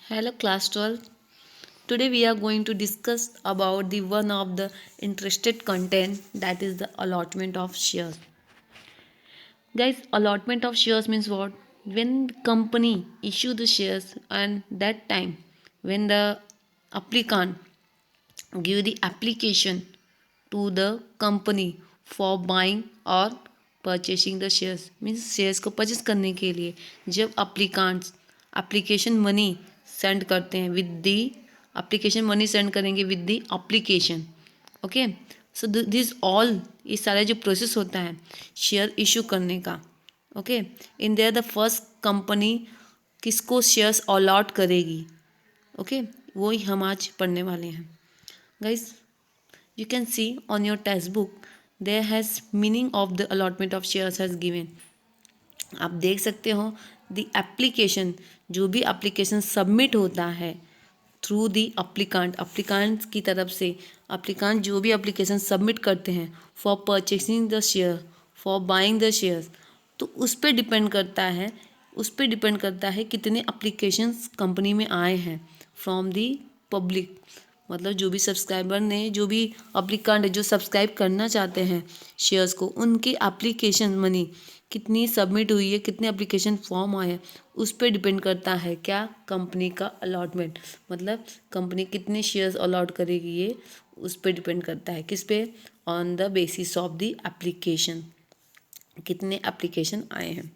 Hello class 12. Today we are going to discuss about the one of the interested content, that is the allotment of shares. Guys, allotment of shares means what? When company issue the shares and that time when the applicant give the application to the company for buying or purchasing the shares, means shares को purchase करने के लिए जब applicants application money send करते हैं with the application money send करेंगे with the application. Okay, so this all, ये सारा जो प्रोसेस होता है शेयर इशू करने का. Okay, in their the first company किसको शेयर्स अलॉट करेगी. ओके, वो ही हम आज पढ़ने वाले हैं. Guys, you can see on your textbook there has meaning of the allotment of shares has given. आप देख सकते हो द एप्लीकेशन, जो भी एप्लीकेशन सबमिट होता है थ्रू दी अप्लीकांट की तरफ से, अप्लीकांट जो भी एप्लीकेशन सबमिट करते हैं for purchasing the share, for buying the shares, तो उस पर डिपेंड करता है कितने एप्लीकेशंस कंपनी में आए हैं फ्रॉम दी पब्लिक. मतलब जो भी सब्सक्राइबर ने, जो भी अप्लीकांट जो सब्सक्राइब करना चाहते हैं शेयर्स को, उनकी एप्लीकेशन मनी कितनी सबमिट हुई है, कितने एप्लीकेशन फॉर्म आए हैं, उस पर डिपेंड करता है क्या, कंपनी का अलॉटमेंट. मतलब कंपनी कितने शेयर्स अलॉट करेगी, ये उस पर डिपेंड करता है. किस पे? On the basis of the application, कितने एप्लीकेशन आए हैं.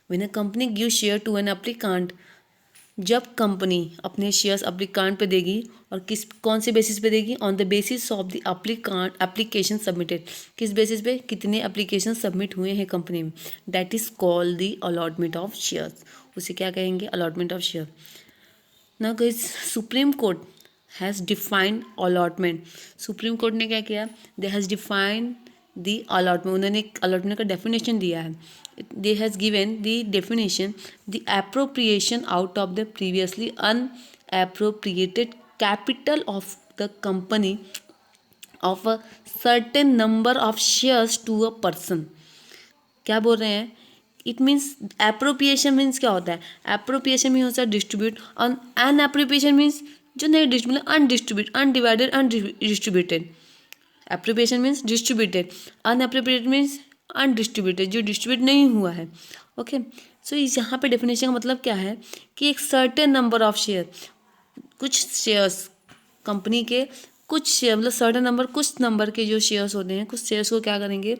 When a company give share to an applicant, जब कंपनी अपने शेयर्स एप्लीकांट पे देगी, और कौन से बेसिस पे देगी? On the basis of the application submitted. किस बेसिस पे? कितने एप्लीकेशन सबमिट हुए हैं कंपनी में. That is called the allotment of shares. उसे क्या कहेंगे? Allotment of share. Now guys, supreme court has defined allotment. Supreme court ने क्या किया? They has defined the allotment. उन्होंने अलॉटमेंट का डेफिनेशन दिया है. They has given the definition, the appropriation out of the previously unappropriated capital of the company of a certain number of shares to a person. क्या बोल रहे हैं? It means appropriation means क्या होता है? एप्रोप्रिएशन मीन होता है distribute, और अनएप्रोप्रिएशन मीन्स जो नहीं distribute, undistribute, undivided, undistributed. Appropriation means distributed, unappropriated means undistributed, जो डिस्ट्रीब्यूट नहीं हुआ है. ओके, सो यहाँ पे डेफिनेशन का मतलब क्या है कि एक सर्टेन नंबर ऑफ शेयर, कुछ शेयर्स कंपनी के, कुछ शेयर मतलब सर्टेन नंबर, कुछ नंबर के जो शेयर्स होते हैं, कुछ शेयर्स को क्या करेंगे,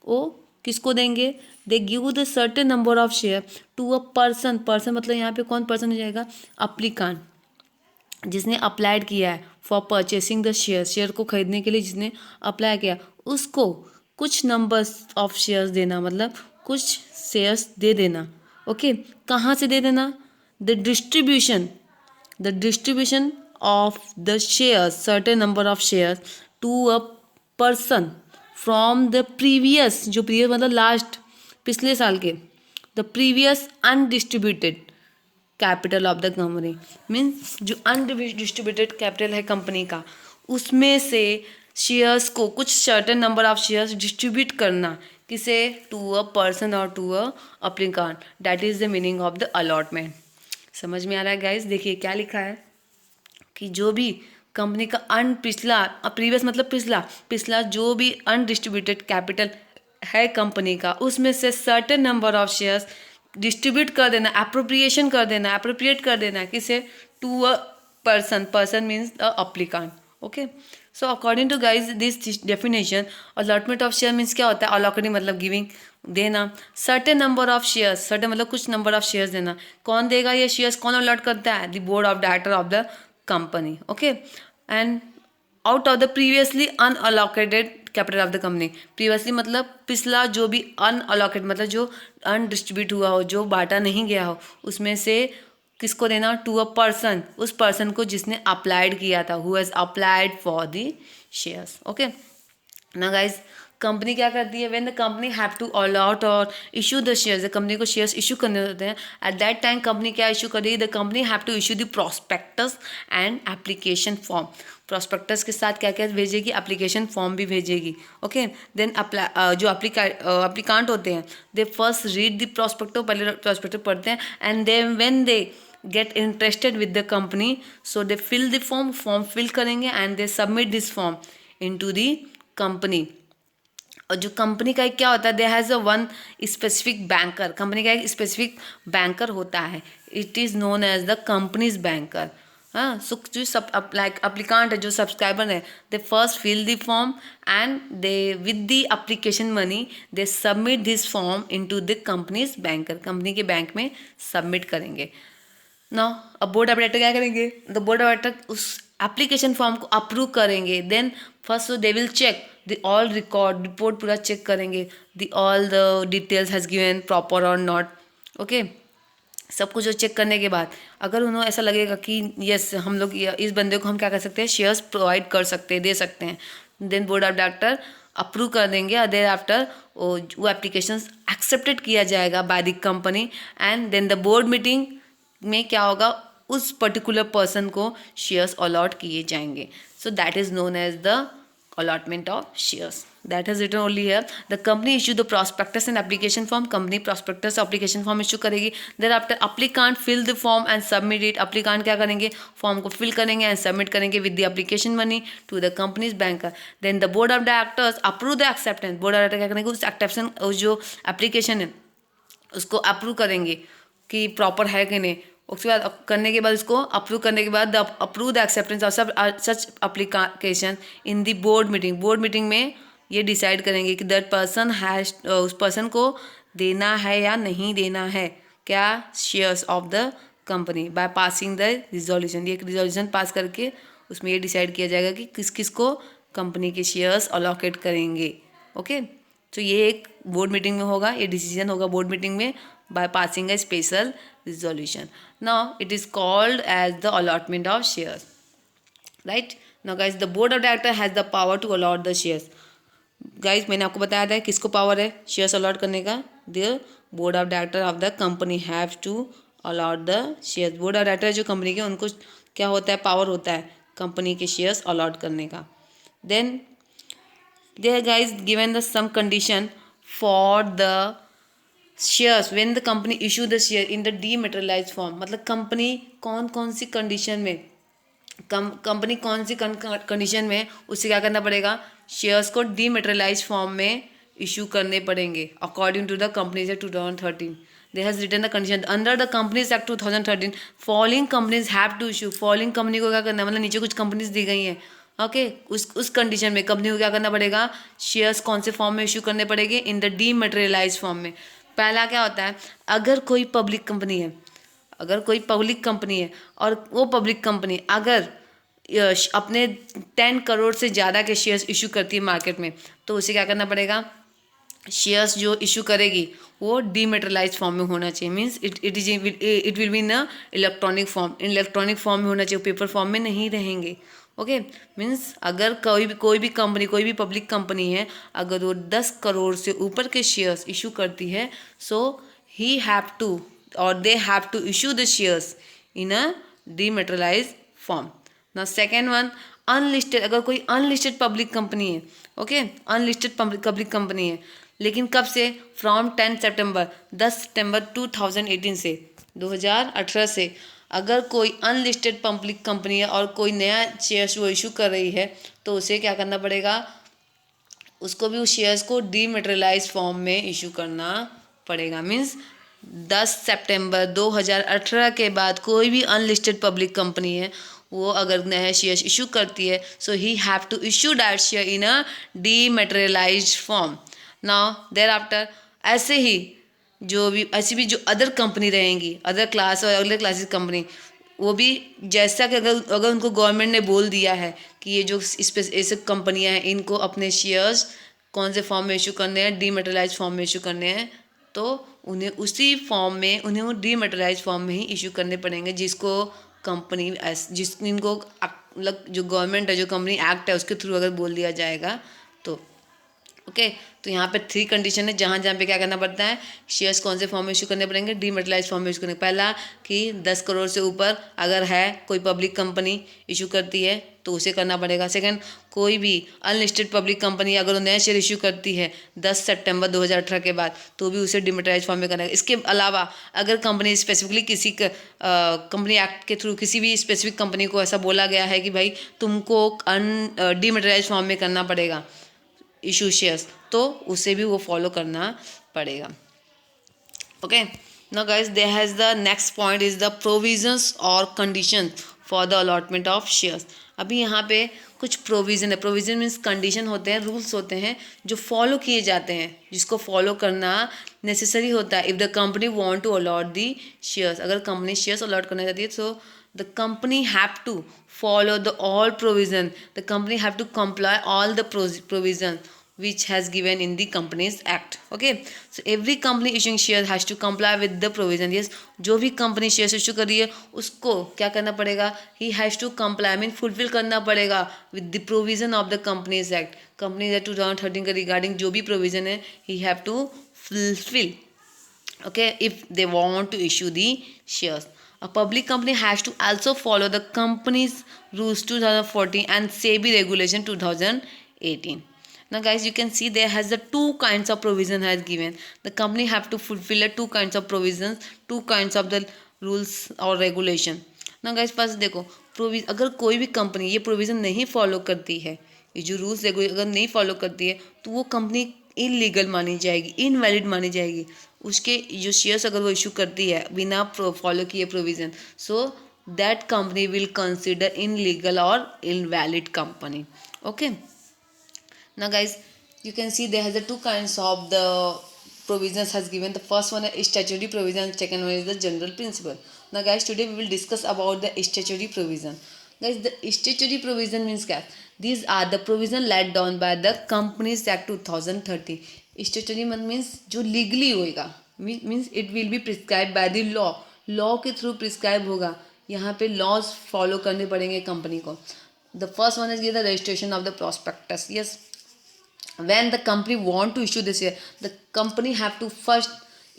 वो किसको देंगे? They give the certain number of share to a person. Person मतलब यहाँ पे कौन पर्सन हो जाएगा? अप्लीकांट, जिसने अप्लाइड किया है for purchasing the share, share को खरीदने के लिए जिसने अप्लाई किया, उसको कुछ नंबर्स ऑफ शेयर्स देना, मतलब कुछ शेयर्स दे देना. ओके, कहाँ से दे देना? The distribution of the shares, certain number of shares to a person from the previous, जो प्रीवियस मतलब लास्ट, पिछले साल के, the previous undistributed capital of the company. Means जो अनडिस्ट्रीब्यूटेड कैपिटल है कंपनी का, उसमें से शेयर्स को, कुछ certain number of shares distribute करना. किसे? टू अ पर्सन और to a applicant. That is the meaning of the allotment. समझ में आ रहा है गाइस? देखिए क्या लिखा है कि जो भी कंपनी का प्रीवियस मतलब पिछला जो भी अनडिस्ट्रीब्यूटेड कैपिटल है कंपनी का, उसमें से certain number of shares distribute कर देना, अप्रोप्रिएट कर देना. किसे? To a person means the applicant. Okay, so according to guys this definition, allotment of share means क्या होता है? अलॉटिंग मतलब गिविंग, देना. Certain number of shares, certain मतलब कुछ नंबर ऑफ शेयर्स देना. कौन देगा ये शेयर्स? कौन अलॉट करता है? The board of director of the company. Okay, and out of the previously unallocated capital of the company. Previously मतलब पिछला जो भी अनअलोकेट मतलब जो अनडिस्ट्रीब्यूट हुआ हो, जो बांटा नहीं गया हो, उसमें से किसको देना? टू अ पर्सन, उस पर्सन को जिसने अप्लाइड किया था, who has applied for the shares. Okay, ना गाइज, कंपनी क्या करती है? When the company have to allot और इशू द शेयर्स, कंपनी को शेयर्स इशू करने होते हैं. एट दैट टाइम कंपनी क्या इशू करेगी? The company have to issue the prospectus and application form. Prospectus के साथ क्या क्या भेजेगी? एप्लीकेशन फॉर्म भी भेजेगी. ओके, देन जो एप्लीकांट होते हैं, they first read the prospectus, पहले प्रॉस्पेक्टो पढ़ते हैं, and then when they get interested with the company, so they fill the form fill करेंगे and they submit this form into the company. और जो company का एक क्या होता है, they has a one specific banker, company का एक स्पेसिफिक बैंकर होता है, it is known as the company's banker. हाँ, सो जो सब अप्लीकांट है, जो सब्सक्राइबर है, they first fill the form and they with the application money they submit this form into the company's banker, company के bank में सबमिट करेंगे। ना अब बोर्ड ऑफ डायरेक्टर क्या करेंगे, द बोर्ड ऑफ डायरेक्टर उस एप्लीकेशन फॉर्म को approve करेंगे। Then first they will check the all report पूरा चेक करेंगे, the all the details has given proper or not. Okay, सब कुछ चेक करने के बाद अगर उन्हें ऐसा लगेगा कि यस हम लोग इस बंदे को हम क्या कर सकते हैं, शेयर्स प्रोवाइड कर सकते हैं, दे सकते हैं, then board of director approve कर देंगे। और देर आफ्टर वो एप्लीकेशन एक्सेप्टेड किया जाएगा by the company and then the board meeting में क्या होगा, उस पर्टिकुलर पर्सन को शेयर्स अलॉट किए जाएंगे। So that is known as the allotment of shares. That is written only here. The company issue the prospectus and application form. Company prospectus application form issue करेगी. Thereafter applicant fill the form and submit it. Applicant क्या करेंगे, form को fill करेंगे and submit करेंगे with the application money to the company's banker. Then the board of directors approve the acceptance. board of directors क्या करेंगे, उस acceptance उस जो application है उसको अप्रूव करेंगे कि प्रॉपर है कि नहीं। उसके बाद करने के बाद उसको अप्रूव करने के बाद approve the acceptance of such application in the board meeting. Board meeting में ये डिसाइड करेंगे कि दैट पर्सन हैज, उस पर्सन को देना है या नहीं देना है क्या, shares of the company by passing the resolution. ये एक रिजोल्यूशन पास करके उसमें ये डिसाइड किया जाएगा कि किस किस को कंपनी के शेयर्स अलॉकेट करेंगे। ओके, तो ये एक बोर्ड मीटिंग में होगा, ये डिसीजन होगा बोर्ड मीटिंग में by passing a special resolution. Now it is called as the allotment of shares, right? Now guys, the board of director has the power to allot the shares. Guys, मैंने आपको बताया था किसको power है shares allot करने का, the board of director of the company have to allot the shares. board of director जो company के, उनको क्या होता है, पावर होता है कंपनी के शेयर्स अलॉट करने का। then there guys given the some condition for the shares when the company issue the share in the dematerialise form. मतलब कंपनी कौन कौन सी कंडीशन में, कंपनी कौन सी कंडीशन में उसे क्या करना पड़ेगा, शेयर्स को डीमेटेरियलाइज फॉर्म में इशू करने पड़ेंगे according to the companies act 2013। They has written the condition under the companies act 2013 following companies have to issue. Following company को क्या करना है, मतलब नीचे कुछ कंपनीज दी गई हैं, ओके उस कंडीशन में कंपनी को क्या करना पड़ेगा, शेयर्स कौन से फॉर्म में इशू करने पड़ेंगे, इन द डीमेटेरियलाइज फॉर्म में। पहला क्या होता है, अगर कोई पब्लिक कंपनी है, अगर कोई पब्लिक कंपनी है और वो पब्लिक कंपनी अगर अपने 10 करोड़ से ज़्यादा के शेयर्स इशू करती है मार्केट में, तो उसे क्या करना पड़ेगा, शेयर्स जो इशू करेगी वो डीमेटेरियलाइज फॉर्म में होना चाहिए। Means it will be in electronic form, in electronic form में होना चाहिए, पेपर फॉर्म में नहीं रहेंगे। ओके, मीन्स अगर कोई भी कंपनी, कोई भी पब्लिक कंपनी है, अगर वो 10 करोड़ से ऊपर के शेयर्स इशू करती है, सो ही हैव टू और they have to issue the shares in a dematerialise form. ना सेकेंड वन, अनलिस्टेड, अगर कोई अनलिस्टेड पब्लिक कंपनी है, ओके अनलिस्टेड पब्लिक कंपनी है, लेकिन कब से, फ्रॉम 10 सितंबर 10 सितंबर 2018 से 2018 से अगर कोई अनलिस्टेड पब्लिक कंपनी है और कोई नया शेयर्स वो इशू कर रही है, तो उसे क्या करना पड़ेगा, उसको भी उस शेयर्स को डीमेटेरियलाइज फॉर्म में इशू करना पड़ेगा। मीन्स 10 सितंबर 2018 के बाद कोई भी अनलिस्टेड पब्लिक कंपनी है, वो अगर नया शेयर्स इशू करती है, so he have to issue that share in a dematerialized form. Now there after ऐसे ही जो भी ऐसी भी जो अदर कंपनी रहेंगी, अदर क्लास और अगले क्लासेस कंपनी, वो भी जैसा कि अगर उनको गवर्नमेंट ने बोल दिया है कि ये जो ऐसे कंपनियां हैं इनको अपने शेयर्स कौन से फॉर्म में इशू करने हैं, डीमेटेरियलाइज फॉर्म में इशू करने हैं, तो उन्हें उसी फॉर्म में, उन्हें वो डीमेटेरियलाइज फॉर्म में ही इशू करने पड़ेंगे, जिसको कंपनी जिनको मतलब जो गवर्नमेंट है, जो कंपनी एक्ट है उसके थ्रू अगर बोल दिया जाएगा तो ओके तो यहाँ पे 3 कंडीशन है जहाँ जहाँ पे क्या करना पड़ता है, शेयर्स कौन से फॉर्म में इशू करने पड़ेंगे, डीमेटेरियलाइज फॉर्म में इशू करने। पहला कि 10 करोड़ से ऊपर अगर है कोई पब्लिक कंपनी इशू करती है तो उसे करना पड़ेगा। सेकंड, कोई भी अनलिस्टेड पब्लिक कंपनी अगर वो नया शेयर इशू करती है 10 सितंबर 2018 के बाद तो भी उसे डीमेटेरियलाइज फॉर्म में करना है। इसके अलावा अगर कंपनी स्पेसिफिकली किसी कंपनी एक्ट के थ्रू किसी भी स्पेसिफिक कंपनी को ऐसा बोला गया है कि भाई तुमको डीमेटेरियलाइज फॉर्म में करना पड़ेगा इशू शेयर्स, तो उसे भी वो फॉलो करना पड़ेगा। Okay now guys, there has the next point is the provisions और condition for the allotment of shares. अभी यहाँ पे कुछ प्रोविज़न है। प्रोविज़न मीन्स कंडीशन होते हैं, रूल्स होते हैं जो फॉलो किए जाते हैं, जिसको फॉलो करना नेसेसरी होता है। If the company want to allot the shares, अगर कंपनी शेयर्स अलॉट करना चाहती है तो the company have to follow the all provision, the company have to comply all the provision which has given in the companies act. Okay, so every company issuing share has to comply with the provision. Yes, जो भी company share issue कर रही है उसको क्या करना पड़ेगा, he has to comply mean fulfil करना पड़ेगा with the provision of the companies act, companies act 2013 का रिगार्डिंग जो भी प्रोविजन है he have to fulfill. Okay, if they want to issue the shares. A public company has to also follow the company's rules 2014 and SEBI regulation 2018. Now guys, you can see there has the two kinds of provision has given. The company have to fulfill two kinds of provisions, two kinds of the rules or regulation. Now guys, first देखो अगर कोई भी company ये provision नहीं follow करती है, ये जो रूल्स रेगुलेशन अगर नहीं फॉलो करती है तो वो कंपनी इलीगल मानी जाएगी, इनवैलिड मानी जाएगी। उसके जो शेयर्स अगर वो इशू करती है बिना फॉलो किए provision, so that company will consider illegal और invalid company. Okay now guys, you can see there has the two kinds of the provisions has given. The first one is statutory provision, second one is the general principle. Now guys, today we will discuss about the statutory provision. Guys, the statutory provision means क्या, these are the provision laid down by the Companies Act 2013. statutory means जो legally होएगा, means it will be prescribe by the law, law के through prescribe होगा। यहाँ पे laws follow करने पड़ेंगे company को. The first one is the registration of the prospectus. Yes, when the company want to issue this share, the company have to first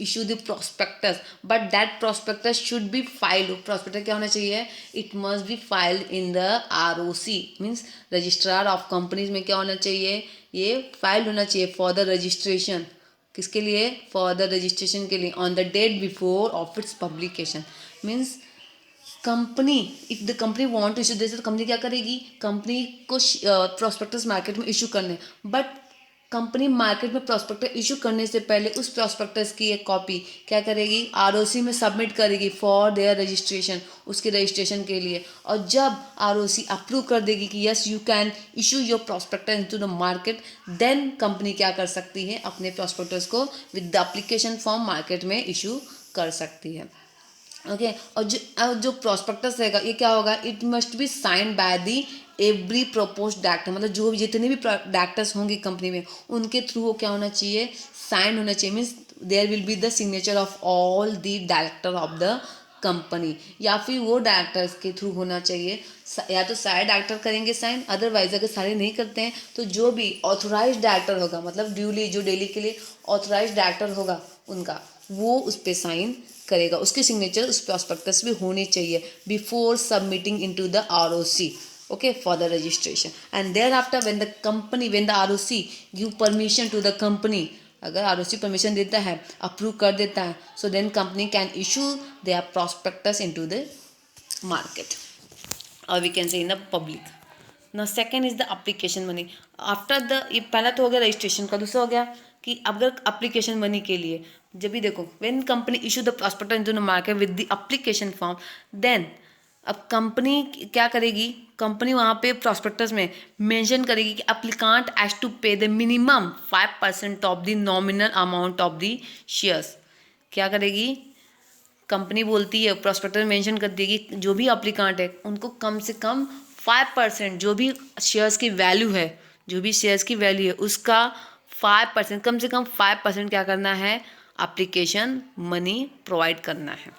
issue the prospectus, but that prospectus should be filed. prospectus क्या होना चाहिए, it must be filed in the ROC means registrar of companies में क्या होना चाहिए, ये filed होना चाहिए for the registration. किसके लिए, for the registration के लिए, on the date before of its publication. means company, if the company want to issue this, तो कंपनी क्या करेगी, कंपनी को प्रोस्पेक्टस मार्केट में इशू करने, बट कंपनी मार्केट में प्रोस्पेक्टस इशू करने से पहले उस प्रोस्पेक्टस की एक कॉपी क्या करेगी, आरओसी में सबमिट करेगी फॉर देयर रजिस्ट्रेशन, उसके रजिस्ट्रेशन के लिए. और जब आरओसी अप्रूव कर देगी कि yes you can issue your prospectus into the market, then company क्या कर सकती है, अपने प्रोस्पेक्टस को with the application form market में इशू कर सकती है. ओके और जो प्रोस्पेक्टस रहेगा ये क्या होगा, it must be signed by the every propose director, मतलब जो भी जितने भी डायरेक्टर्स होंगे कंपनी में उनके थ्रू वो क्या होना चाहिए, साइन होना चाहिए. Means there will be the signature of all the director of the company, या फिर वो डायरेक्टर्स के थ्रू होना चाहिए. या तो सारे डायरेक्टर करेंगे साइन, अदरवाइज अगर सारे नहीं करते हैं तो जो भी ऑथोराइज डायरेक्टर होगा, मतलब ड्यूली जो डेली के लिए ऑथोराइज डायरेक्टर होगा उनका, वो उस पर साइन करेगा, उसकी सिग्नेचर उस प्रॉस्पेक्टस में होनी चाहिए before submitting into the ROC. okay for the registration, and thereafter when the company, when the ROC give permission to the company, अगर ROC परमिशन देता है, अप्रूव कर देता है, so then company can issue their prospectus into the market, or we can say in the public. Now second is the application money. after the, ये पहला तो हो गया रजिस्ट्रेशन का, दूसरा हो गया कि अगर एप्लीकेशन मनी के लिए, जब भी देखो when company issue the prospectus into the market with the application form, then अब कंपनी क्या करेगी, कंपनी वहाँ पे प्रॉस्पेक्टस में मेंशन करेगी कि एप्लीकांट हैज टू पे the minimum 5% of the nominal amount of the shares. क्या करेगी कंपनी, बोलती है प्रॉस्पेक्टस में मेंशन कर देगी जो भी एप्लीकांट है उनको कम से कम 5% जो भी शेयर्स की वैल्यू है, जो भी शेयर्स की वैल्यू है उसका 5%, कम से कम 5% क्या करना है, एप्लीकेशन मनी प्रोवाइड करना है.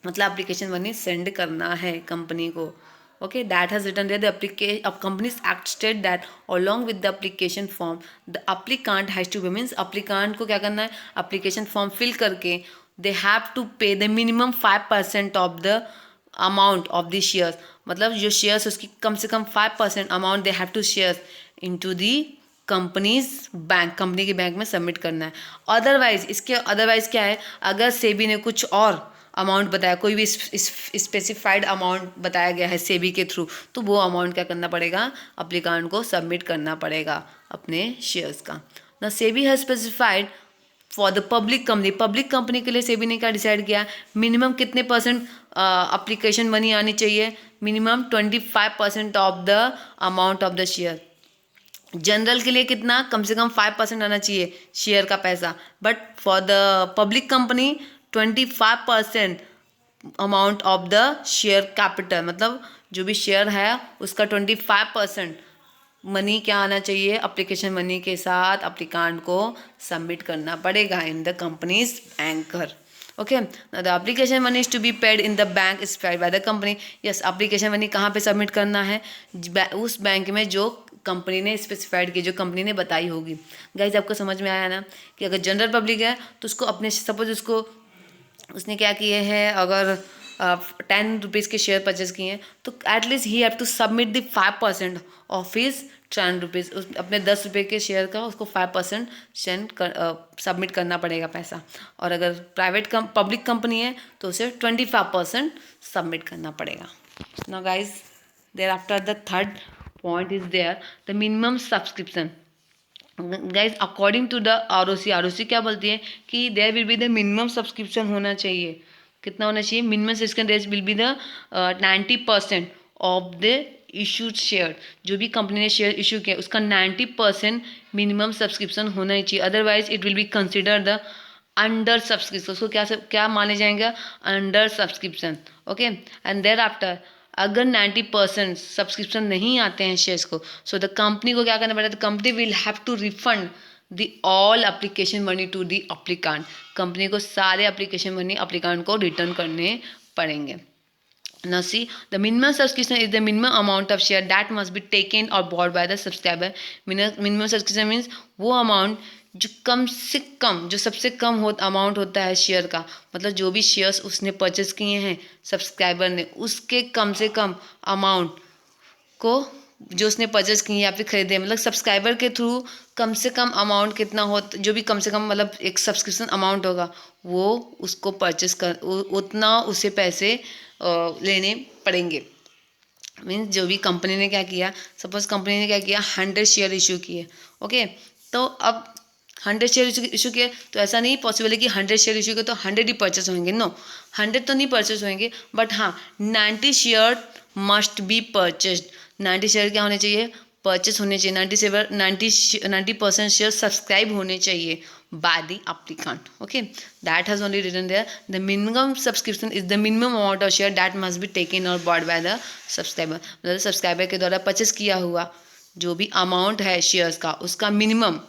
मतलब एप्लीकेशन मनी सेंड करना है कंपनी को. Okay, that has written there the application of Companies Act state that along with the application form the applicant has to be, means applicant को क्या करना है, application form fill करके they have to pay the minimum 5% of the amount of the shares, मतलब जो shares उसकी कम से कम 5% amount they have to share into the companies bank, company के बैंक में सबमिट करना है. अदरवाइज इसके अदरवाइज क्या है, अगर सेबी ने कुछ और अमाउंट बताया, कोई भी स्पेसिफाइड अमाउंट बताया गया है सेबी के थ्रू, तो वो अमाउंट क्या करना पड़ेगा, अप्लीकांट को सबमिट करना पड़ेगा अपने शेयर्स का. ना सेबी है specified for the public company के लिए सेबी ने क्या डिसाइड किया, मिनिमम कितने परसेंट अप्लीकेशन मनी आनी चाहिए, minimum 25% of the amount of the share. General के लिए कितना, कम से कम 5% आना चाहिए शेयर का पैसा, but for the public company 25% amount of the share capital, मतलब जो भी शेयर है उसका 25% मनी क्या आना चाहिए, एप्लीकेशन मनी के साथ अप्लीकांट को सबमिट करना पड़ेगा in the companies anchor. Okay, the application money is to be paid in the bank specified by the company. Yes, application money कहाँ पे सबमिट करना है, उस बैंक में जो कंपनी ने स्पेसिफाइड की, जो कंपनी ने बताई होगी. गाइज आपको समझ में आया ना कि अगर जनरल पब्लिक है तो उसको अपने, सपोज उसने क्या किए हैं, अगर 10 रुपीज़ के शेयर परचेज किए हैं तो at least he have to submit the 5% of his 10 rupees. अपने 10 रुपये के शेयर का उसको 5% सबमिट करना पड़ेगा पैसा. और अगर पब्लिक कंपनी है तो उसे 25% सबमिट करना पड़ेगा. Now guys, thereafter the third point is there, the minimum subscription. Guys, according to the ROC क्या बोलती है कि there will be the minimum subscription होना चाहिए. कितना होना चाहिए, minimum subscription will be the 90% of the issued share. जो भी कंपनी ने शेयर इशू किया उसका 90% मिनिमम सब्सक्रिप्शन होना ही चाहिए, otherwise it will be consider the under subscription. उसको क्या माने जाएंगे, under subscription. Okay, and thereafter अगर 90% सब्सक्रिप्शन नहीं आते हैं शेयर्स को, सो द कंपनी को क्या करना पड़ेगा, the company will have to refund the all application money to the applicant. Company को सारे एप्लीकेशन मनी एप्लीकांट को रिटर्न करने पड़ेंगे. Now see, the minimum subscription is the minimum amount of share that must be taken or bought by the subscriber. Minimum subscription means वो amount जो कम से कम, जो सबसे कम अमाउंट होता है शेयर का, मतलब जो भी शेयर्स उसने परचेस किए हैं सब्सक्राइबर ने, उसके कम से कम अमाउंट को जो उसने परचेस किए या फिर खरीदे, मतलब सब्सक्राइबर के थ्रू कम से कम अमाउंट कितना हो, जो भी कम से कम मतलब एक सब्सक्रिप्शन अमाउंट होगा वो उसको परचेस कर, उतना उसे पैसे लेने पड़ेंगे. मीन्स जो भी कंपनी ने क्या किया, सपोज कंपनी ने क्या किया 100 शेयर इशू किए. ओके, तो अब 100 शेयर इशू किए तो ऐसा नहीं पॉसिबल है कि 100 शेयर इशू किए तो 100 ही परचेस होंगे. नो, 100 तो नहीं परचेस होंगे, बट हाँ 90 share must be purchased. 90 share क्या होने चाहिए, परचेस होने चाहिए. 90% शेयर सब्सक्राइब होने चाहिए by the applicant. Okay, that has only written there, the minimum subscription is the minimum amount of share that must be taken or bought by the subscriber. मतलब subscriber के द्वारा purchase किया हुआ जो भी amount है शेयर्स का उसका मिनिमम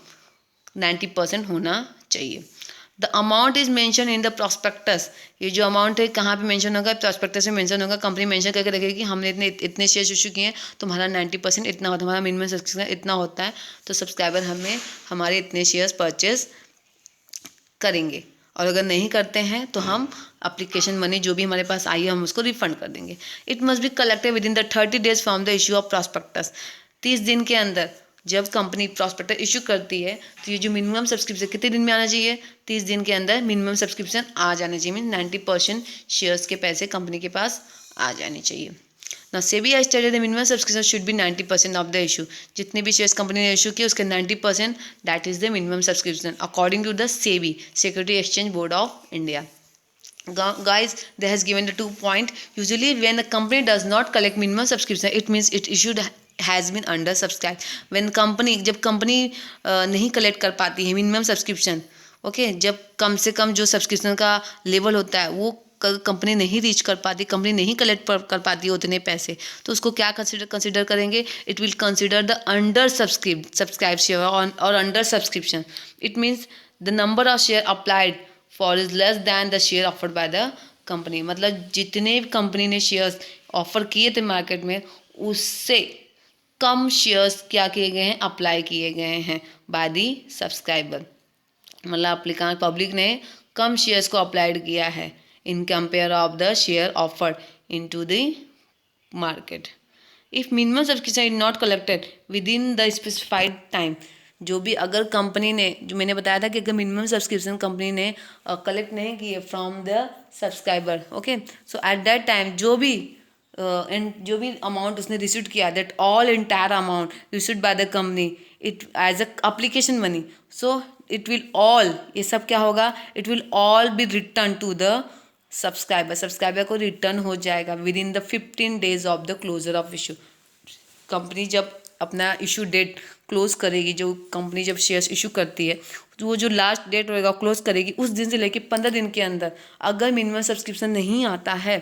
90% होना चाहिए. The amount is mention in the prospectus. ये जो अमाउंट है कहाँ पे मेंशन होगा, प्रॉस्पेक्टस में मेंशन होगा. कंपनी मेंशन करके रखेगी कि हमने इतने शेयर्स इशू किए हैं, तुम्हारा 90% इतना होता है, हमारा मिनिमम सब्सक्रिप्शन इतना होता है, तो सब्सक्राइबर हमें हमारे इतने शेयर्स परचेज करेंगे, और अगर नहीं करते हैं तो हम एप्लीकेशन मनी जो भी हमारे पास आई है हम उसको रिफंड कर देंगे. It must be collected with in the 30 days from the issue of prospectus. 30 दिन के अंदर जब कंपनी प्रॉस्पेक्टस इशू करती है तो ये जो मिनिमम सब्सक्रिप्शन कितने दिन में आना चाहिए, 30 दिन के अंदर मिनिमम सब्सक्रिप्शन आ जाना चाहिए. मीन 90% शेयर्स के पैसे कंपनी के पास आ जाने चाहिए. Now SEBI has stated the minimum subscription should be 90% of the issue. जितने भी शेयर्स कंपनी ने इशू किए उसके 90% that is the minimum subscription according to the SEBI, Security Exchange Board of India. Guys, they has given the 2 point. Usually when the company does not collect minimum subscription, it means it issued has been under subscribed. When company, जब company नहीं collect कर पाती है minimum subscription, okay, जब कम से कम जो subscription का level होता है वो कंपनी नहीं रीच कर पाती, कंपनी नहीं कलेक्ट कर पाती उतने पैसे, तो उसको क्या कंसिडर करेंगे, it will consider the undersubscribe share और undersubscription. It means the number of share applied for is less than the share offered by the company, मतलब जितने कंपनी ने शेयर्स ऑफर किए थे मार्केट में, उससे कम shares क्या किए गए हैं, अप्लाई किए गए हैं बाय दी सब्सक्राइबर। मतलब अप्लीकेंट पब्लिक ने कम शेयर्स को अप्लाइड किया है in compare of the share offered into the market. If minimum subscription is not collected with in the specified time, जो भी अगर कंपनी ने, जो मैंने बताया था कि अगर मिनिमम सब्सक्रिप्शन कंपनी ने कलेक्ट नहीं किए from the subscriber, okay, so at that time जो भी अमाउंट उसने रिसीव किया, that all entire amount received by the company it as a application money, so it will all, ये सब क्या होगा, it will all be return to the subscriber को return हो जाएगा within the 15 days of the closure of issue. Company जब अपना issue date close करेगी, जो कंपनी जब शेयर्स इशू करती है, तो वो जो लास्ट डेट होएगा क्लोज करेगी, उस दिन से लेके 15 दिन के अंदर अगर मिनिमम सब्सक्रिप्शन नहीं आता है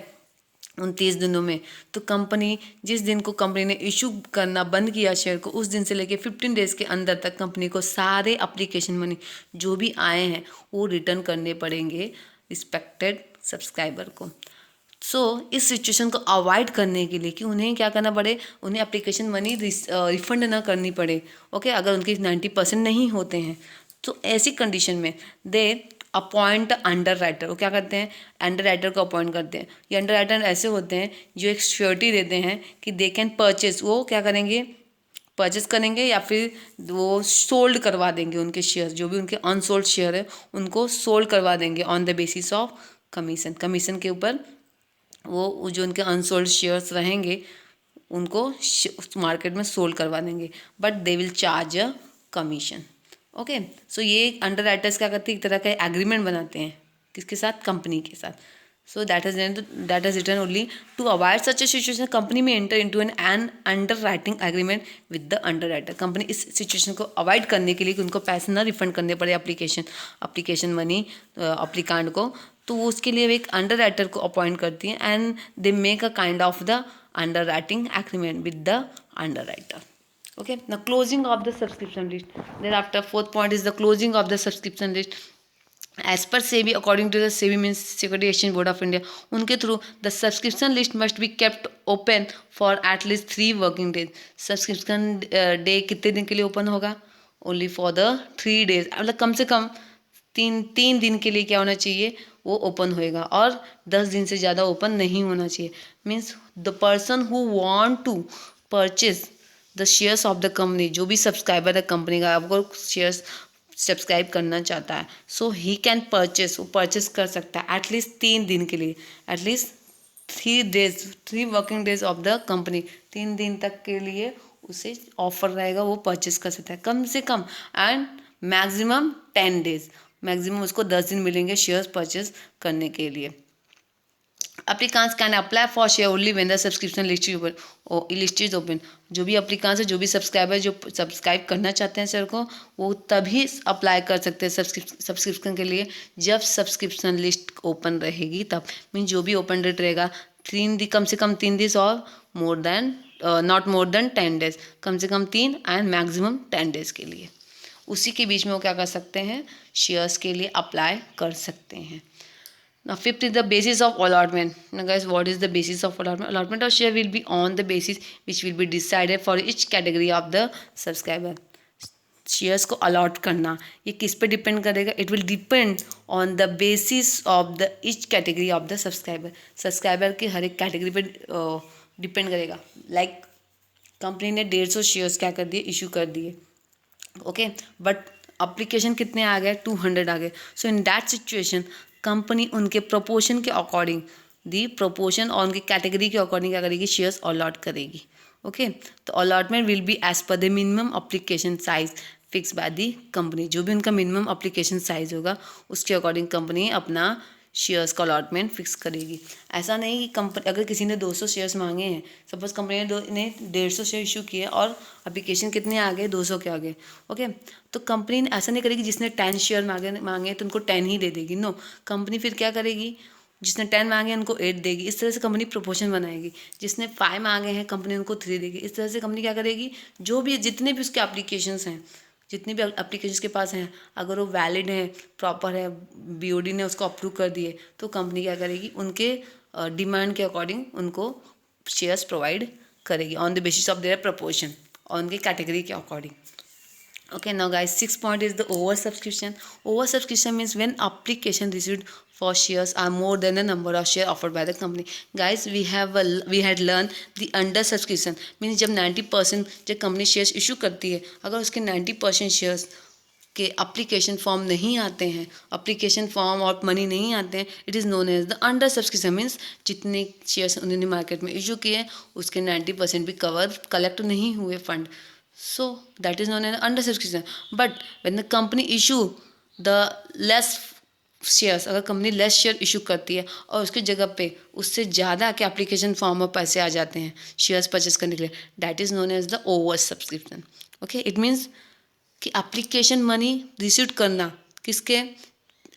29 दिनों में, तो कंपनी जिस दिन को कंपनी ने इशू करना बंद किया शेयर को, उस दिन से लेके 15 डेज के अंदर तक कंपनी को सारे एप्लीकेशन मनी जो भी आए हैं वो रिटर्न करने पड़ेंगे रिस्पेक्टेड सब्सक्राइबर को। इस सिचुएशन को अवॉइड करने के लिए कि उन्हें क्या करना पड़े, उन्हें एप्लीकेशन मनी रिफंड ना करनी पड़े, ओके, अगर उनके 90% नहीं होते हैं, तो ऐसी कंडीशन में दे अपॉइंट अंडर राइटर। वो क्या करते हैं, अंडर राइटर को अपॉइंट करते हैं। ये अंडर राइटर ऐसे होते हैं जो एक श्योरिटी देते हैं कि दे कैन परचेज, वो क्या करेंगे, परचेज करेंगे या फिर वो सोल्ड करवा देंगे उनके शेयर, जो भी उनके अनसोल्ड शेयर है उनको सोल्ड करवा देंगे on the basis of commission के ऊपर। वो जो उनके अनसोल्ड शेयर्स रहेंगे उनको मार्केट में सोल्ड करवा देंगे, but they will charge a commission, okay. So ये अंडर राइटर्स क्या करते हैं, एक तरह का एग्रीमेंट बनाते हैं किसके साथ, कंपनी के साथ। So that is written only to avoid such a situation company में enter into an underwriting agreement with the underwriter. Company इस सिचुएशन को अवॉइड करने के लिए कि उनको पैसे ना रिफंड करने पड़े एप्लीकेशन मनी एप्लीकेंट को, तो वो उसके लिए एक अंडर राइटर को अपॉइंट करती हैं and they make a kind of the under writing agreement with the under writer, okay. Now closing of the subscription list, thereafter fourth point is the closing of the subscription list as per SEBI, according to the SEBI means Security Exchange Board of India, उनके through the subscription list must be kept open for at least 3 working days। Subscription day कितने दिन के लिए open होगा, only for the 3 days, मतलब कम से कम तीन दिन के लिए क्या होना चाहिए, वो ओपन होएगा, और 10 दिन से ज़्यादा ओपन नहीं होना चाहिए। Means the person who want to purchase the shares of the company, जो भी सब्सक्राइबर है कंपनी का, आपको शेयर्स सब्सक्राइब करना चाहता है, सो ही कैन परचेस, वो परचेस कर सकता है एटलीस्ट 3 दिन के लिए, at least 3 working days of the company, 3 दिन तक के लिए उसे ऑफर रहेगा, वो परचेस कर सकता है कम से कम, एंड मैक्सिमम 10 days, मैक्सिमम उसको 10 दिन मिलेंगे शेयर्स परचेस करने के लिए। Applicants can apply for share only when the subscription list is open। जो भी applicants है, जो भी सब्सक्राइबर जो सब्सक्राइब करना चाहते हैं शेयर को, वो तभी अप्लाई कर सकते हैं सब्सक्रिप्शन के लिए जब सब्सक्रिप्शन लिस्ट ओपन रहेगी तब। मीन जो भी ओपन डेट रहेगा कम से कम 3 days और नॉट मोर देन 10 days, कम से कम 3 एंड मैक्सिमम 10 days के लिए, उसी के बीच में वो क्या कर सकते हैं, शेयर्स के लिए अप्लाई कर सकते हैं। Now fifth is the basis of allotment. Now guys, what is the basis of allotment? Allotment of share will be on the basis which will be decided for each category of the subscriber। Shares को allot करना ये किस पे depend करेगा, it will depend on the basis of the each category of the subscriber के हर एक category पे depend करेगा। लाइक कंपनी ने 150 शेयर्स क्या कर दिए, इशू कर दिए, ओके, बट अप्लीकेशन कितने आ गए, 200 आ गए। So in that situation company उनके प्रोपोर्शन के अकॉर्डिंग, दी प्रोपोर्शन और उनकी कैटेगरी के अकॉर्डिंग क्या करेगी, शेयर्स अलॉट करेगी, ओके। तो allotment will be as per the minimum application size fix by the company. जो भी उनका मिनिमम अप्लीकेशन साइज होगा उसके अकॉर्डिंग कंपनी अपना शेयर्स का अलॉटमेंट फिक्स करेगी। ऐसा नहीं कि कंपनी अगर किसी ने 200 शेयर्स मांगे हैं, सपोज कंपनी ने 150 शेयर इशू किए और एप्लीकेशन कितने आ गए, 200 के आ गए, ओके, तो कंपनी ऐसा नहीं करेगी जिसने 10 शेयर मांगे तो उनको 10 ही दे देगी, नो। कंपनी फिर क्या करेगी, जिसने 10 मांगे उनको 8 देगी। इस तरह से कंपनी प्रोपोर्शन बनाएगी। जिसने 5 मांगे हैं कंपनी उनको 3 देगी। इस तरह से कंपनी क्या करेगी, जो भी जितने भी उसके एप्लीकेशंस हैं, जितनी भी एप्लीकेशन के पास हैं, अगर वो वैलिड हैं, प्रॉपर है, बीओडी ने उसको अप्रूव कर दिए, तो कंपनी क्या करेगी, उनके डिमांड के अकॉर्डिंग उनको शेयर्स प्रोवाइड करेगी on the basis of their proportion, और उनकी कैटेगरी के according. Okay, now guys, 6 point is the oversubscription. Oversubscription means when application received for shares are more than the number of share offered by the company. Guys, we had learned the under subscription means जब 90% जब company shares issue करती है, अगर उसके 90% shares के application form नहीं आते हैं, अप्लीकेशन फॉर्म और मनी नहीं आते हैं, it is known as the under subscription. Means जितने शेयर्स उन्होंने मार्केट में इशू किए उसके 90% भी कलेक्ट नहीं हुए fund. So that is known as under subscription. But when the company issue the less shares, अगर कंपनी लेस शेयर इशू करती है और उसकी जगह पे उससे ज़्यादा के एप्लीकेशन फॉर्म में पैसे आ जाते हैं शेयर्स परचेस करने के लिए, that is known as the over subscription. Okay, it means कि एप्लीकेशन मनी रिसीव करना, किसके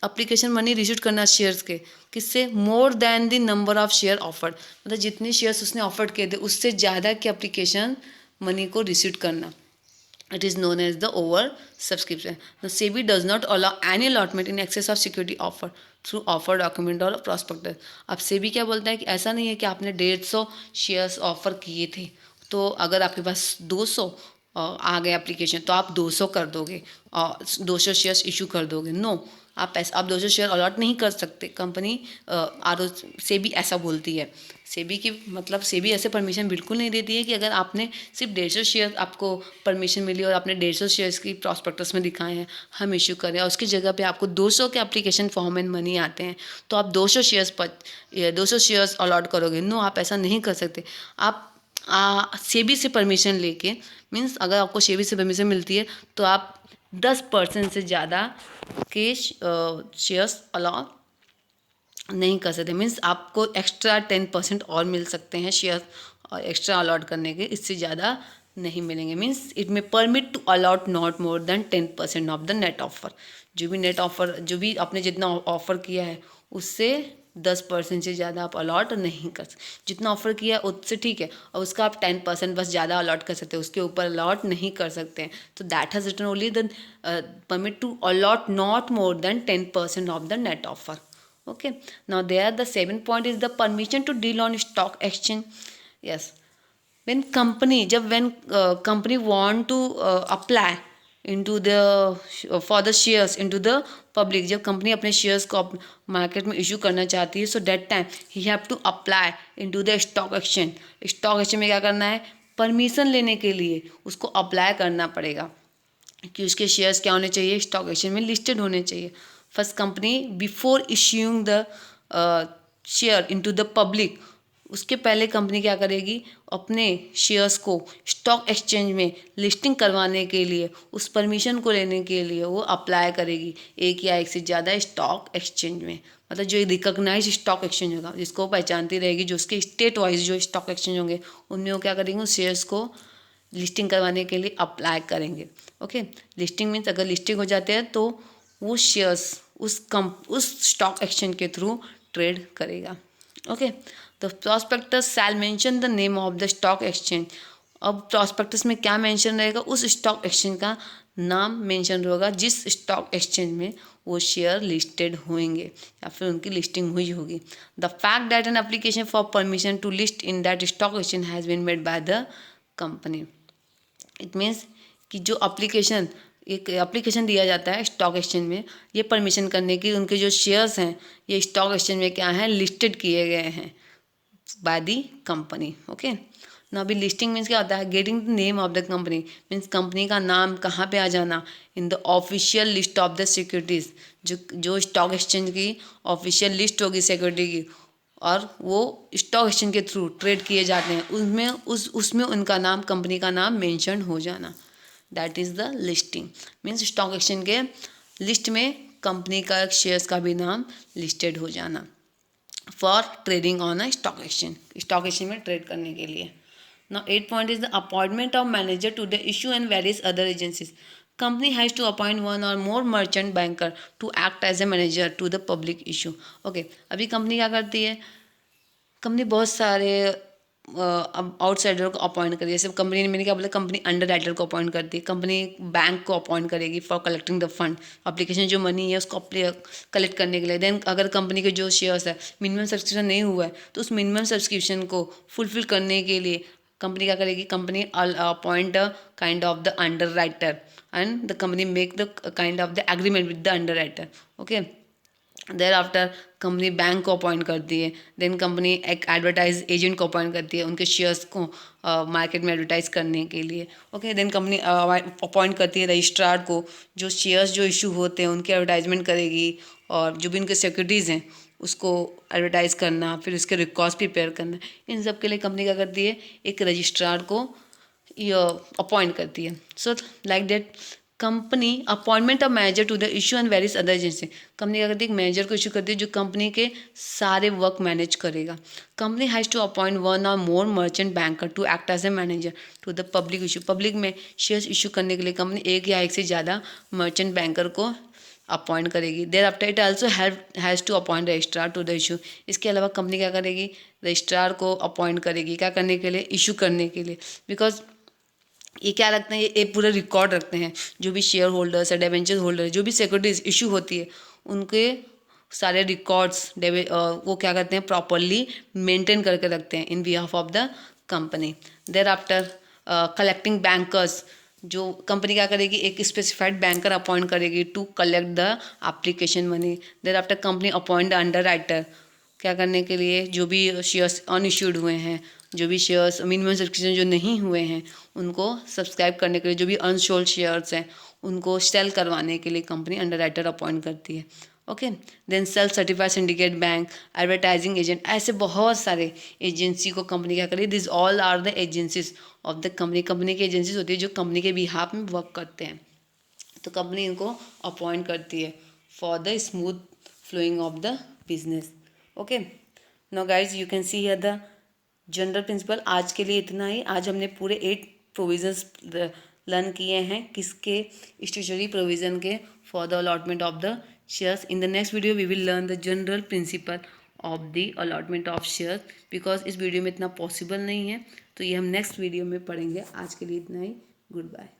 एप्लीकेशन मनी रिसीव करना शेयर्स के, किससे, more than the number of share offered, मतलब जितने शेयर्स उसने ऑफर्ड किए थे उससे ज़्यादा के एप्लीकेशन मनी को रिसीव करना. It is known as the over subscription. The SEBI does not allow any allotment in excess of security offer through offer document और prospectus. अब SEBI क्या बोलता है कि ऐसा नहीं है कि आपने 150 शेयर्स ऑफर किए थे, तो अगर आपके पास 200 आ गए एप्लीकेशन तो आप 200 कर दोगे और 200 शेयर्स इशू कर दोगे. नो, आप 200 शेयर अलॉट नहीं कर सकते. कंपनी सेबी ऐसा बोलती है. सेबी की मतलब सेबी ऐसे परमिशन बिल्कुल नहीं देती है कि अगर आपने सिर्फ 150 शेयर आपको परमिशन मिली और आपने 150 शेयर्स की प्रॉस्पेक्टस में दिखाए हैं हम इशू करें और उसकी जगह पे आपको 200 के एप्लीकेशन फॉर्म एंड मनी आते हैं तो आप 200 शेयर्स अलॉट करोगे. नो, आप ऐसा नहीं कर सकते. आप सेबी से परमिशन लेके, मीन्स अगर आपको सेबी से परमिशन मिलती है तो आप 10% से ज़्यादा के शेयर्स अलॉट नहीं कर सकते. मीन्स आपको एक्स्ट्रा 10% और मिल सकते हैं शेयर और एक्स्ट्रा अलॉट करने के, इससे ज़्यादा नहीं मिलेंगे. Means it may permit to allot not more than 10% of the net offer. जो भी नेट ऑफर, जो भी आपने जितना ऑफर किया है उससे 10% से ज़्यादा आप अलॉट नहीं कर सकते. जितना ऑफर किया है उससे ठीक है, और उसका आप 10% बस ज़्यादा अलॉट कर सकते हैं, उसके ऊपर अलॉट नहीं कर सकते हैं. तो that has written only the permit to allot not more than 10% of the net offer. Okay, now there the 7 point is the permission to deal on stock exchange. Yes, when company want to apply into the for the shares into the public, जब company अपने shares को market में issue करना चाहती है, so that time he have to apply into the stock exchange. Stock exchange में क्या करना है, परमिशन लेने के लिए उसको अप्लाई करना पड़ेगा कि उसके शेयर्स क्या होने चाहिए, स्टॉक एक्सचेंज में लिस्टेड होने चाहिए. First company before issuing the share into the public, उसके पहले कंपनी क्या करेगी, अपने शेयर्स को स्टॉक एक्सचेंज में लिस्टिंग करवाने के लिए उस परमिशन को लेने के लिए वो अप्लाई करेगी एक या एक से ज़्यादा स्टॉक एक्सचेंज में. मतलब जो रिकॉग्नाइज स्टॉक एक्सचेंज होगा जिसको वो पहचानती रहेगी, जो उसके स्टेट वाइज जो स्टॉक एक्सचेंज होंगे उनमें वो क्या करेंगे, उस शेयर्स को लिस्टिंग करवाने के लिए अप्लाई करेंगे. ओके, लिस्टिंग मीन्स अगर लिस्टिंग हो जाते हैं तो वो शेयर्स उस स्टॉक एक्सचेंज के थ्रू ट्रेड करेगा. Okay, the prospectus shall mention the name of the stock exchange. अब प्रॉस्पेक्टस में क्या मेंशन रहेगा, उस स्टॉक एक्सचेंज का नाम मेंशन होगा जिस स्टॉक एक्सचेंज में वो शेयर लिस्टेड होंगे या फिर उनकी लिस्टिंग हुई होगी. The fact that an application for permission to list in that stock exchange has been made by the company. It means कि जो एक एप्लीकेशन दिया जाता है स्टॉक एक्सचेंज में ये परमिशन करने की, उनके जो शेयर्स हैं ये स्टॉक एक्सचेंज में क्या हैं, लिस्टेड किए गए हैं बाय दी कंपनी. ओके, ना अभी लिस्टिंग मीन्स क्या होता है, getting the name of the company, means company का नाम कहाँ पे आ जाना, in the official list of the securities. जो स्टॉक एक्सचेंज की ऑफिशियल लिस्ट होगी सिक्योरिटी की और वो स्टॉक एक्सचेंज के थ्रू ट्रेड किए जाते हैं, उसमें उनका नाम, कंपनी का नाम मेंशन हो जाना. That is the listing. Means stock exchange के लिस्ट में कंपनी का शेयर्स का भी नाम लिस्टेड हो जाना for trading on a stock exchange में ट्रेड करने के लिए. Now 8 point is the appointment of manager to the issue and various other agencies. Company has to appoint one or more merchant banker to act as a manager to the public issue. Okay, अभी company क्या करती है, company बहुत सारे outsider को appoint करिए। जैसे company ने, मैंने क्या बोला, कंपनी अंडर राइटर को अपॉइंट करती है, कंपनी बैंक को अपॉइंट करेगी for collecting the fund, application जो मनी है उसको कलेक्ट करने के लिए। देन अगर कंपनी के जो शेयर्स है मिनिमम सब्सक्रिप्शन नहीं हुआ है तो उस मिनिमम सब्सक्रिप्शन को फुलफिल करने के लिए कंपनी क्या करेगी, company appoint a kind of the underwriter and the company make the kind of the agreement with the underwriter. Okay, there after company bank को अपॉइंट करती है। Then company एक advertise agent को appoint करती है उनके shares को market में एडवर्टाइज करने के लिए। ओके, देन कंपनी अपॉइंट करती है रजिस्ट्रार को, जो शेयर्स जो इशू होते हैं उनकी एडवर्टाइजमेंट करेगी और जो भी उनके सिक्योरिटीज़ हैं उसको एडवर्टाइज करना, फिर उसके रिकॉर्ड्स प्रिपेयर करना, इन सब के लिए कंपनी क्या करती है, एक रजिस्ट्रार को अपॉइंट करती है। So like that company appointment of manager to the issue and various other agency. कंपनी क्या करती है, एक मैनेजर को इशू करती है जो कंपनी के सारे वर्क मैनेज करेगा। Company has to appoint one or more merchant banker to act as a manager to the public issue. Public में शेयर्स इशू करने के लिए कंपनी एक या एक से ज़्यादा मर्चेंट बैंकर को अपॉइंट करेगी। Thereafter it also has to appoint registrar to the issue. इसके अलावा कंपनी क्या करेगी, रजिस्ट्रार को अपॉइंट करेगी, क्या करने के लिए, इशू करने के लिए। बिकॉज ये क्या रखते हैं, ये पूरा रिकॉर्ड रखते हैं, जो भी शेयर होल्डर्स है, डिबेंचर होल्डर, जो भी सिक्योरिटीज इशू होती है उनके सारे रिकॉर्ड्स वो क्या करते हैं, प्रॉपरली मेंटेन करके रखते हैं in behalf of the company. There after collecting bankers, जो कंपनी क्या करेगी, एक स्पेसिफाइड बैंकर अपॉइंट करेगी to collect the application money. There after company appoint the underwriter, क्या करने के लिए, जो भी शेयर्स अनइश्यूड हुए हैं, जो भी शेयर्स मिनिमम सब्सक्रिप्शन जो नहीं हुए हैं उनको सब्सक्राइब करने के लिए, जो भी अनसोल्ड शेयर्स हैं उनको सेल करवाने के लिए कंपनी अंडर राइटर अपॉइंट करती है। Okay, then self certified syndicate bank, advertising agent, ऐसे बहुत सारे एजेंसी को कंपनी क्या करी, this all are the agencies of the company. Company की एजेंसीज होती है जो कंपनी के बिहाफ में वर्क करते हैं, तो कंपनी इनको अपॉइंट करती है for the smooth flowing of the business. Okay, now guys you can see here the general principal. आज के लिए इतना ही। आज हमने पूरे 8 प्रोविजंस लर्न किए हैं, किसके, स्टैट्यूटरी प्रोविजन के, for the allotment of the shares. In the next video we will learn the general principal of the allotment of shares, because इस वीडियो में इतना पॉसिबल नहीं है, तो ये हम नेक्स्ट वीडियो में पढ़ेंगे। आज के लिए इतना ही, गुड बाय।